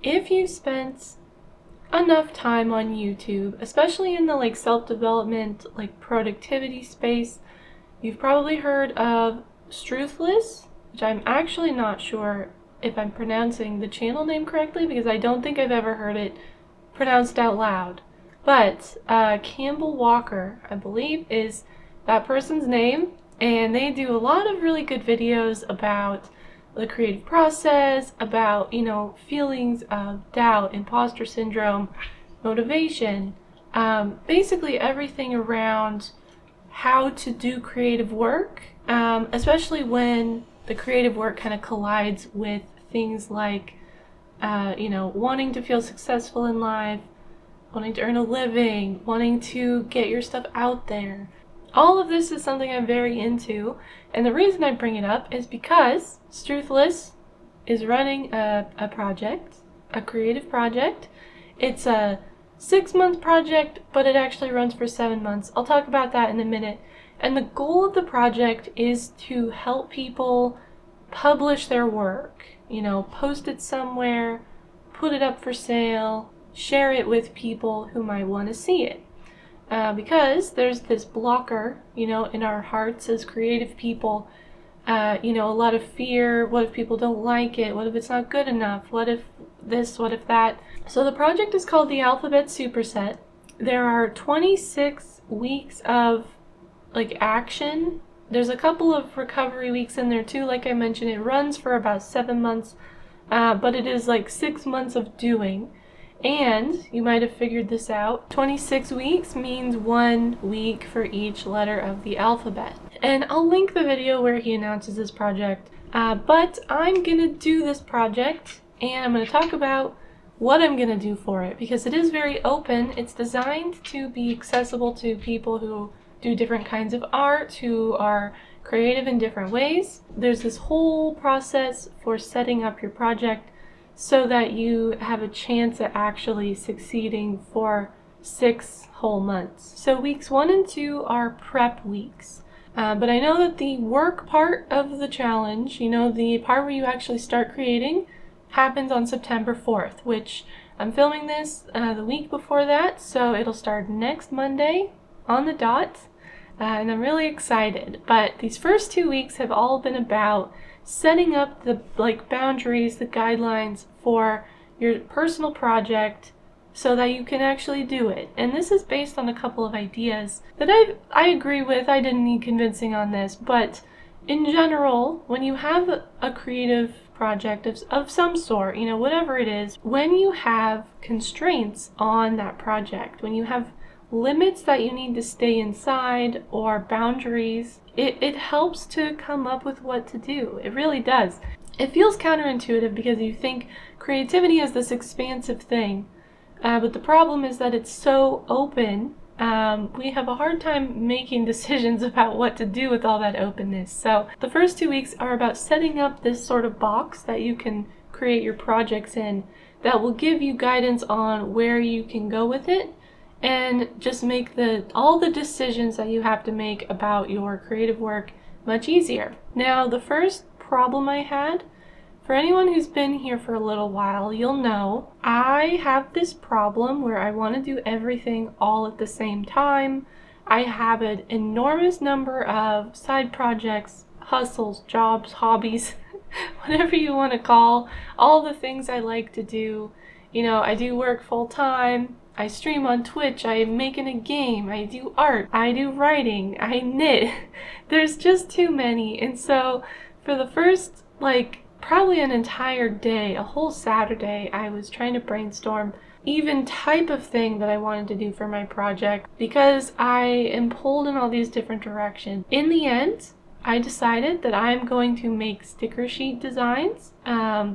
if you spent enough time on YouTube, especially in the like self-development, like productivity space, you've probably heard of Struthless, which I'm actually not sure if I'm pronouncing the channel name correctly because I don't think I've ever heard it pronounced out loud. But Campbell Walker, I believe, is that person's name, and they do a lot of really good videos about the creative process, about, feelings of doubt, imposter syndrome, motivation, basically everything around how to do creative work, especially when the creative work kind of collides with things like, wanting to feel successful in life, wanting to earn a living, wanting to get your stuff out there. All of this is something I'm very into, and the reason I bring it up is because Struthless is running a project, a creative project. It's a 6-month project, but it actually runs for 7 months. I'll talk about that in a minute. And the goal of the project is to help people publish their work, post it somewhere, put it up for sale, share it with people who might want to see it. Because there's this blocker, in our hearts as creative people, a lot of fear. What if people don't like it? What if it's not good enough? What if this? What if that? So the project is called the Alphabet Superset. There are 26 weeks of action. There's a couple of recovery weeks in there too. Like I mentioned, it runs for about 7 months, but it is 6 months of doing. And you might have figured this out. 26 weeks means 1 week for each letter of the alphabet. And I'll link the video where he announces this project. But I'm gonna do this project, and I'm gonna talk about what I'm gonna do for it, because it is very open. It's designed to be accessible to people who do different kinds of art, who are creative in different ways. There's this whole process for setting up your project so that you have a chance at actually succeeding for 6 whole months. So weeks 1 and 2 are prep weeks. But I know that the work part of the challenge, the part where you actually start creating, happens on September 4th, which I'm filming this the week before that, so it'll start next Monday on the dot, and I'm really excited. But these first 2 weeks have all been about setting up the boundaries, the guidelines for your personal project so that you can actually do it. And this is based on a couple of ideas that I agree with. I didn't need convincing on this, but in general, when you have a creative project of some sort, whatever it is, when you have constraints on that project, when you have limits that you need to stay inside or boundaries, it helps to come up with what to do. It really does. It feels counterintuitive because you think creativity is this expansive thing, but the problem is that it's so open. We have a hard time making decisions about what to do with all that openness. So the first 2 weeks are about setting up this sort of box that you can create your projects in that will give you guidance on where you can go with it, and just make all the decisions that you have to make about your creative work much easier. Now, the first problem I had, for anyone who's been here for a little while, you'll know I have this problem where I want to do everything all at the same time. I have an enormous number of side projects, hustles, jobs, hobbies, whatever you want to call, all the things I like to do. I do work full time. I stream on Twitch, I am making a game, I do art, I do writing, I knit. There's just too many. And so for the first, probably an entire day, a whole Saturday, I was trying to brainstorm even type of thing that I wanted to do for my project because I am pulled in all these different directions. In the end, I decided that I'm going to make sticker sheet designs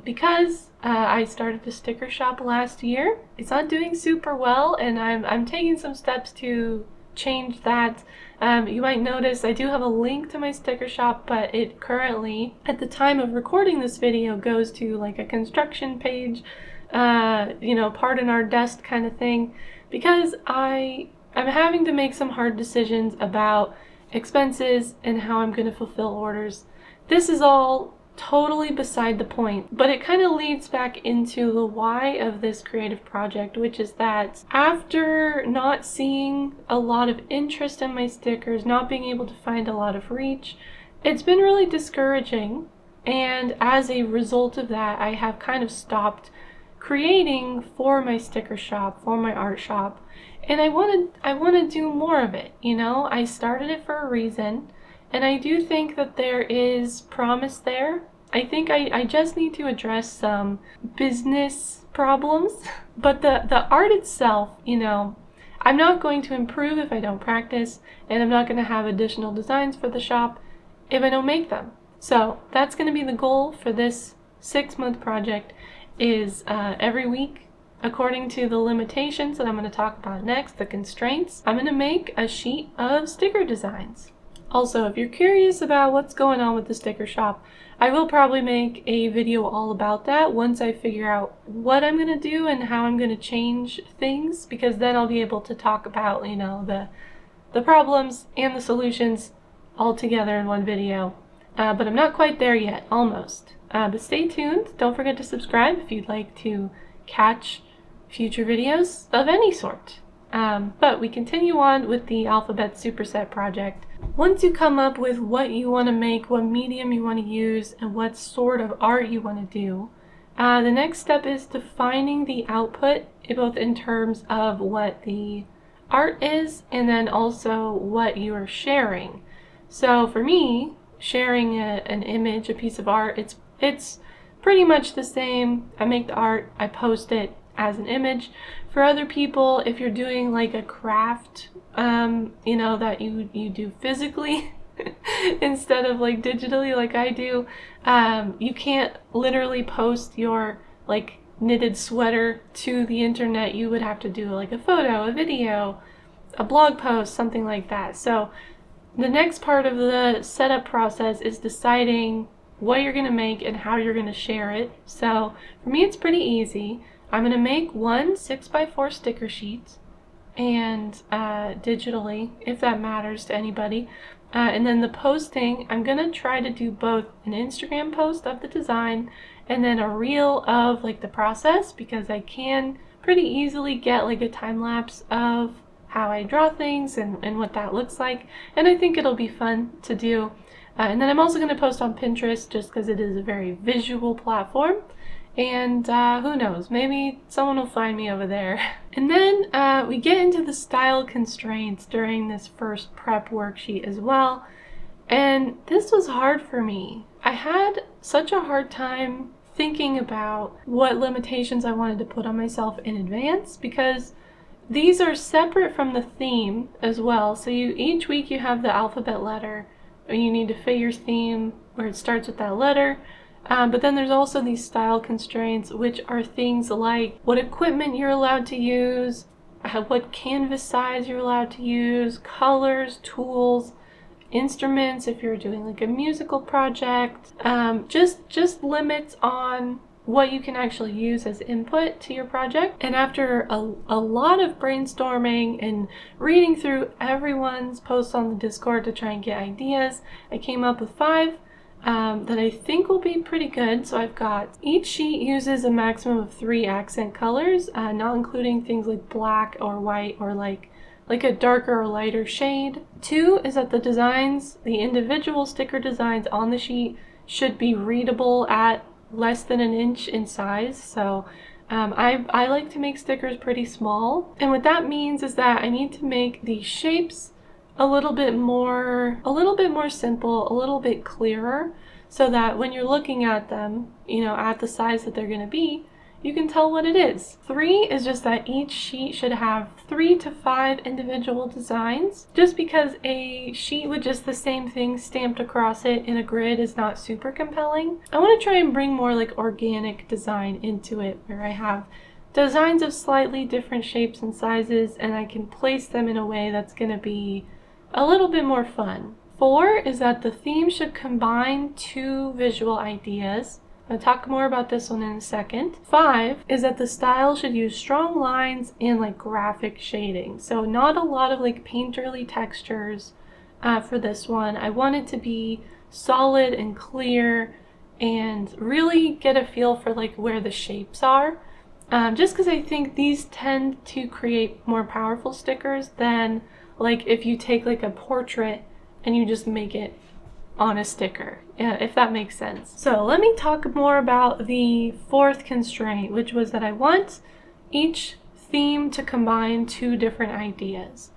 because I started a sticker shop last year. It's not doing super well, and I'm taking some steps to change that. You might notice I do have a link to my sticker shop, but it currently, at the time of recording this video, goes to a construction page, pardon our dust kind of thing, because I'm having to make some hard decisions about expenses and how I'm going to fulfill orders. This is all totally beside the point, but it kind of leads back into the why of this creative project, which is that after not seeing a lot of interest in my stickers, not being able to find a lot of reach, it's been really discouraging. And as a result of that, I have kind of stopped creating for my sticker shop, for my art shop, and I want to do more of it. You know, I started it for a reason, and I do think that there is promise there. I think I just need to address some business problems, but the art itself, you know, I'm not going to improve if I don't practice, and I'm not going to have additional designs for the shop if I don't make them. So that's going to be the goal for this 6-month project, is every week, according to the limitations that I'm going to talk about next, the constraints, I'm going to make a sheet of sticker designs. Also, if you're curious about what's going on with the sticker shop, I will probably make a video all about that once I figure out what I'm going to do and how I'm going to change things, because then I'll be able to talk about, you know, the problems and the solutions all together in one video. But I'm not quite there yet, almost. But stay tuned. Don't forget to subscribe if you'd like to catch future videos of any sort. But we continue on with the Alphabet Superset project. Once you come up with what you want to make, what medium you want to use, and what sort of art you want to do, the next step is defining the output, both in terms of what the art is and then also what you are sharing. So for me, sharing an image, a piece of art, it's pretty much the same. I make the art, I post it as an image. For other people, if you're doing like a craft, you know, that you do physically instead of like digitally like I do, you can't literally post your like knitted sweater to the internet. You would have to do like a photo, a video, a blog post, something like that. So the next part of the setup process is deciding what you're going to make and how you're going to share it. So for me, it's pretty easy. I'm going to make one 6x4 sticker sheet, and digitally, if that matters to anybody. And then the posting, I'm going to try to do both an Instagram post of the design and then a reel of like the process, because I can pretty easily get like a time lapse of how I draw things and what that looks like, and I think it'll be fun to do. And then I'm also going to post on Pinterest, just because it is a very visual platform, and who knows, maybe someone will find me over there. And then we get into the style constraints during this first prep worksheet as well, and this was hard for me. I had such a hard time thinking about what limitations I wanted to put on myself in advance, because these are separate from the theme as well. So each week you have the alphabet letter, or you need to fit your theme where it starts with that letter. But then there's also these style constraints, which are things like what equipment you're allowed to use, what canvas size you're allowed to use, colors, tools, instruments if you're doing like a musical project, just limits on what you can actually use as input to your project. And after a lot of brainstorming and reading through everyone's posts on the Discord to try and get ideas, I came up with 5 that I think will be pretty good. So I've got, each sheet uses a maximum of 3 accent colors, not including things like black or white or like a darker or lighter shade. 2 is that the designs, the individual sticker designs on the sheet, should be readable at less than 1 inch in size. So I like to make stickers pretty small, and what that means is that I need to make these shapes a little bit more simple, a little bit clearer, so that when you're looking at them, you know, at the size that they're going to be, you can tell what it is. 3 is just that each sheet should have 3 to 5 individual designs, just because a sheet with just the same thing stamped across it in a grid is not super compelling. I want to try and bring more like organic design into it, where I have designs of slightly different shapes and sizes, and I can place them in a way that's going to be a little bit more fun. 4 is that the theme should combine 2 visual ideas. I'll talk more about this one in a second. 5 is that the style should use strong lines and like graphic shading. So not a lot of like painterly textures for this one. I want it to be solid and clear and really get a feel for like where the shapes are. Just because I think these tend to create more powerful stickers than like if you take like a portrait and you just make it on a sticker, if that makes sense. So let me talk more about the fourth constraint, which was that I want each theme to combine two different ideas.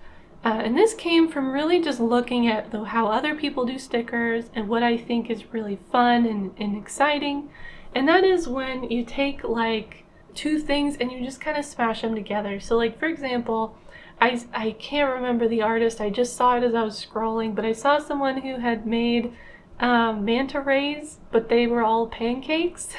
And this came from really just looking at how other people do stickers and what I think is really fun and exciting. And that is when you take like two things and you just kind of smash them together. So like, for example, I can't remember the artist, I just saw it as I was scrolling, but I saw someone who had made manta rays, but they were all pancakes.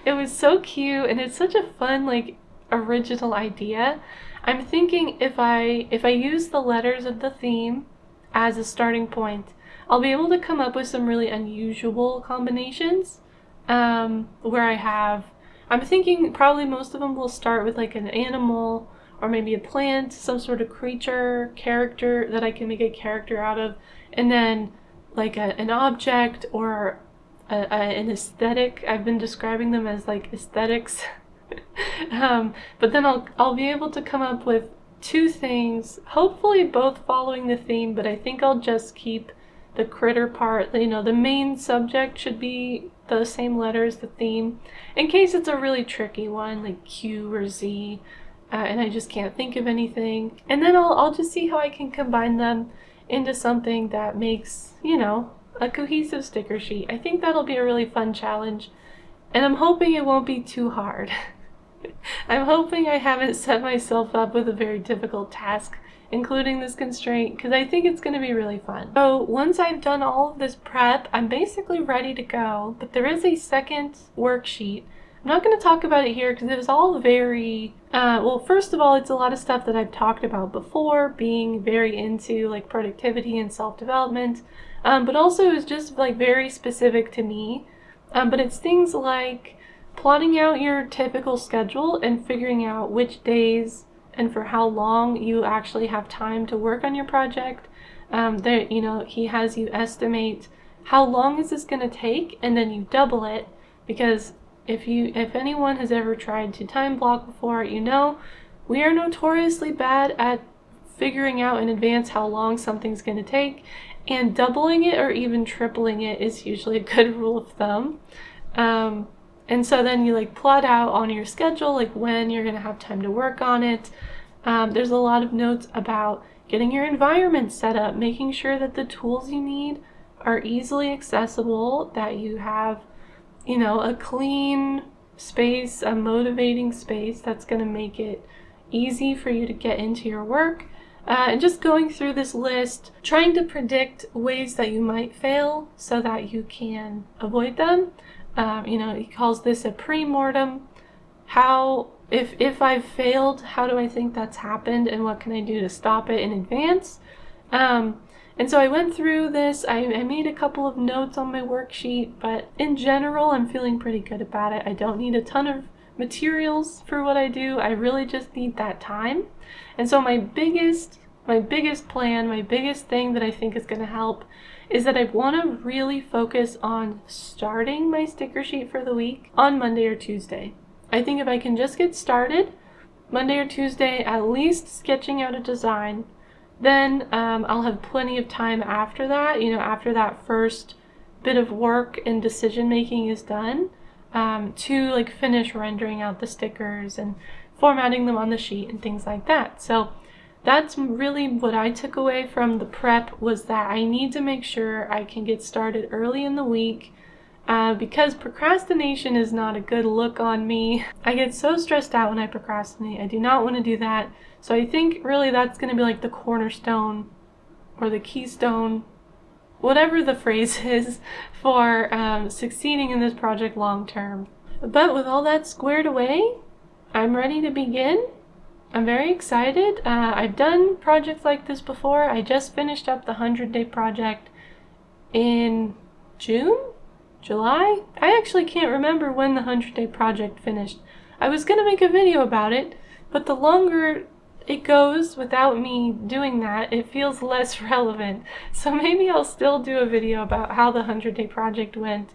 It was so cute, and it's such a fun, like, original idea. I'm thinking if I use the letters of the theme as a starting point, I'll be able to come up with some really unusual combinations, where I'm thinking probably most of them will start with like an animal or maybe a plant, some sort of creature, character that I can make a character out of, and then like an object or an aesthetic. I've been describing them as like aesthetics. But then I'll be able to come up with two things, hopefully both following the theme, but I think I'll just keep the critter part. You know, the main subject should be the same letter as the theme, in case it's a really tricky one, like Q or Z, and I just can't think of anything. And then I'll just see how I can combine them into something that makes, you know, a cohesive sticker sheet. I think that'll be a really fun challenge, and I'm hoping it won't be too hard. I'm hoping I haven't set myself up with a very difficult task, including this constraint, because I think it's going to be really fun. So once I've done all of this prep, I'm basically ready to go, but there is a second worksheet. I'm not going to talk about it here because it was all very, well, first of all, it's a lot of stuff that I've talked about before, being very into like productivity and self-development, but also it's just like very specific to me. But it's things like plotting out your typical schedule and figuring out which days and for how long you actually have time to work on your project. You know, he has you estimate how long is this going to take, and then you double it, because if anyone has ever tried to time block before, you know we are notoriously bad at figuring out in advance how long something's going to take, and doubling it or even tripling it is usually a good rule of thumb. And so then you like plot out on your schedule like when you're going to have time to work on it. There's a lot of notes about getting your environment set up, making sure that the tools you need are easily accessible, that you have, you know, a clean space, a motivating space that's going to make it easy for you to get into your work. And just going through this list, trying to predict ways that you might fail so that you can avoid them. You know, he calls this a pre-mortem. How, if I've failed, how do I think that's happened and what can I do to stop it in advance? And so I went through this, I made a couple of notes on my worksheet, but in general, I'm feeling pretty good about it. I don't need a ton of materials for what I do. I really just need that time. And so my biggest plan, my biggest thing that I think is going to help is that I want to really focus on starting my sticker sheet for the week on Monday or Tuesday. I think if I can just get started Monday or Tuesday, at least sketching out a design, then I'll have plenty of time after that, you know, after that first bit of work and decision making is done, to like finish rendering out the stickers and formatting them on the sheet and things like that. So that's really what I took away from the prep, was that I need to make sure I can get started early in the week, because procrastination is not a good look on me. I get so stressed out when I procrastinate. I do not want to do that. So I think really that's going to be like the cornerstone or the keystone, whatever the phrase is, for succeeding in this project long term. But with all that squared away, I'm ready to begin. I'm very excited. I've done projects like this before. I just finished up the 100-day project in June? July? I actually can't remember when the 100-day project finished. I was going to make a video about it, but the longer it goes without me doing that, it feels less relevant. So maybe I'll still do a video about how the 100-day project went.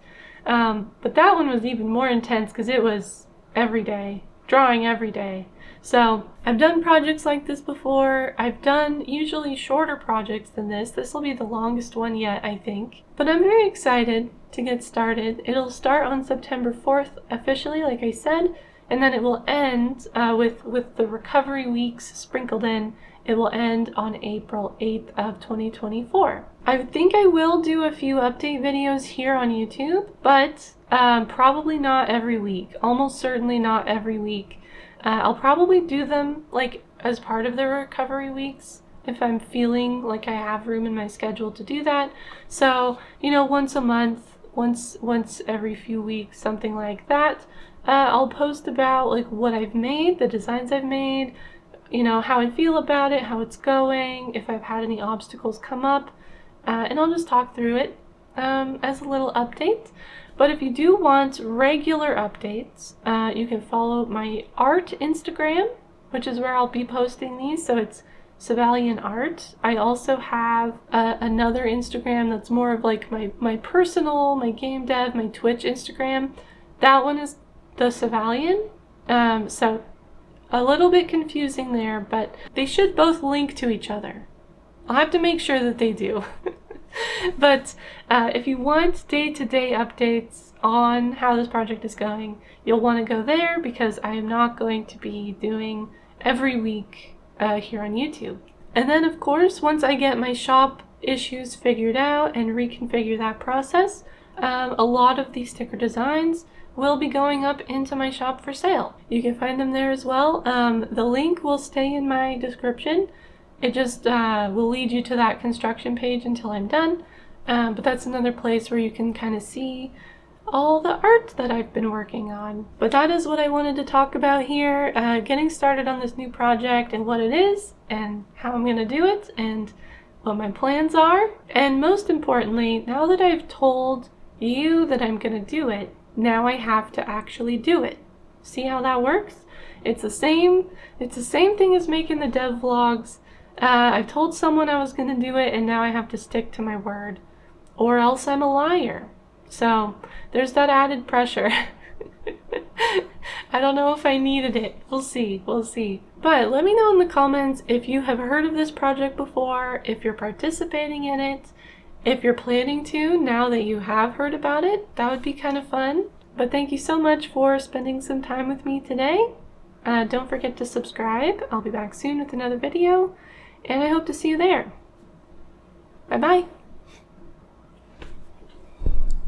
But that one was even more intense because it was every day, drawing every day. So I've done projects like this before. I've done usually shorter projects than this. This will be the longest one yet, I think. But I'm very excited to get started. It'll start on September 4th officially, like I said, and then it will end with the recovery weeks sprinkled in. It will end on April 8th of 2024. I think I will do a few update videos here on YouTube, but probably not every week. Almost certainly not every week. I'll probably do them like as part of the recovery weeks if I'm feeling like I have room in my schedule to do that. So, once a month, once every few weeks, something like that. I'll post about like what I've made, the designs I've made, how I feel about it, how it's going, if I've had any obstacles come up, and I'll just talk through it as a little update. But if you do want regular updates, you can follow my art Instagram, which is where I'll be posting these. So it's Savalian Art. I also have another Instagram that's more of like my personal, my game dev, my Twitch Instagram. That one is the Savalian. So a little bit confusing there, but they should both link to each other. I'll have to make sure that they do. But if you want day-to-day updates on how this project is going, you'll want to go there because I am not going to be doing every week here on YouTube. And then, of course, once I get my shop issues figured out and reconfigure that process, a lot of these sticker designs will be going up into my shop for sale. You can find them there as well. The link will stay in my description. It just will lead you to that construction page until I'm done. But that's another place where you can kind of see all the art that I've been working on. But that is what I wanted to talk about here, getting started on this new project and what it is and how I'm going to do it and what my plans are. And most importantly, now that I've told you that I'm going to do it, now I have to actually do it. See how that works? It's the same thing as making the dev vlogs. I've told someone I was going to do it, and now I have to stick to my word, or else I'm a liar. So there's that added pressure. I don't know if I needed it. We'll see. But let me know in the comments if you have heard of this project before, if you're participating in it, if you're planning to now that you have heard about it. That would be kind of fun. But thank you so much for spending some time with me today. Don't forget to subscribe. I'll be back soon with another video. And I hope to see you there. Bye-bye.